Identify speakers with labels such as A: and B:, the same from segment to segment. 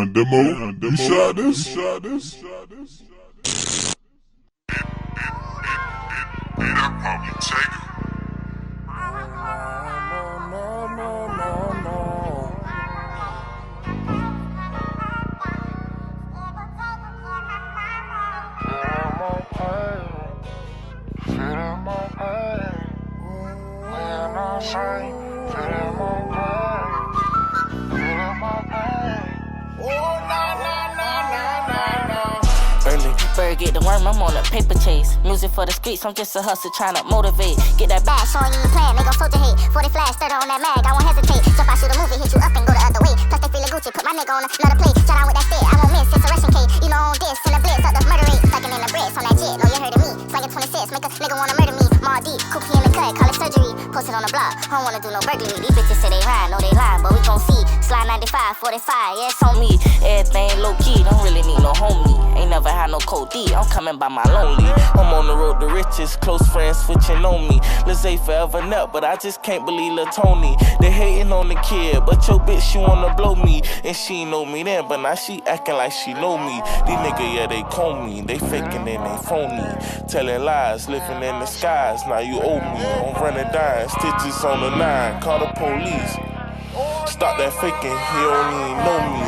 A: Demo, you shot this?
B: That probably take it.
C: Early bird get the worm, I'm on a paper chase. Music for the streets, I'm just a hustler trying to motivate. Get that
D: Bad, showing you the plan, they gon' soldier hate. 40 flash, stutter on that mag, I won't hesitate. Jump out, shoot a movie, hit you up and go the other way. Plus they feelin' Gucci, put my nigga on another plate. Shut out with that stick, I won't miss, it's a Russian cake. You know on this, in the blitz, up the murder rate. Sucking in the bricks on that jet, know you heard of me. Slanging 26, make a nigga wanna murder me. More deep, coop in the cut, call it surgery. Posted on the block, I don't wanna do no burglary. These bitches say they rhyme, know they lying, but we gon' see. Slide 95, 45, yeah, it's on me. Everything low key, don't really need no homie. Ain't never had no code D, I'm coming by my lonely.
C: I'm on the road to riches, close friends switching on me. Lizzie forever nut, but I just can't believe Lil Tony. They hating on the kid, but your bitch, she wanna blow me. And she know me then, but now she acting like she know me. These niggas, yeah, they call me. They faking and they phony. Telling lies, living in the skies. Now you owe me. I'm running down, stitches on the 9. Call the police. Stop that faking, he don't even know me.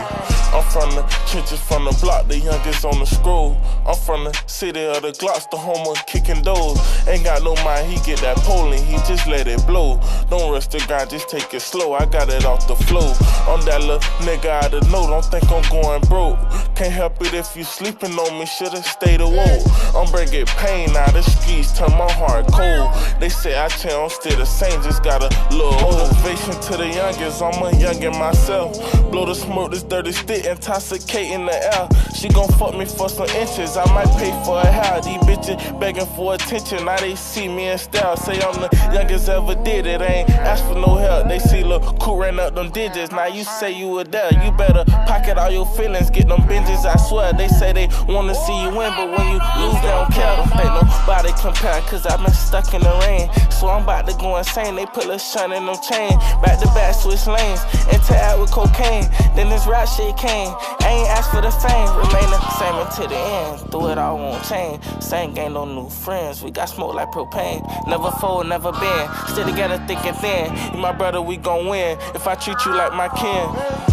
C: I'm from the trenches, from the block, the youngest on the scroll. I'm from the city of the Glocks, the home of kicking doors. Ain't got no mind, he get that polling, he just let it blow. Don't rush the grind, just take it slow, I got it off the flow. I'm that little nigga out of know, don't think I'm going broke. Can't help it if you sleeping on me, should've stayed awoke. I'm bringing pain out the streets, turn my heart cold. They say I change, I'm still the same, just got a little motivation to the youngest, I'm a youngin' myself. Blow the smoke, this dirty stick, intoxicate in the air. She gon' fuck me for some inches, I might pay for a house. These bitches begging for attention, now they see me in style. Say I'm the youngest ever did it, ain't ask for no help. They see Lil Coop ran up them digits, now you say you were there. You better pocket all your feelings, get them binges, I swear. They say they wanna see you win, but when you lose, they don't care. Don't think nobody compare, cause I've been stuck in the rain. So I'm about to go insane, they put a shun in them chain. Back to back, switch lanes, interact with cocaine. Then this rap shit came, I ain't asked for the fame. Remain the same until the end, through it all won't change. Same gang, no new friends, we got smoke like propane. Never fold, never bend, still together thick and thin. You my brother, we gon' win, if I treat you like my kin.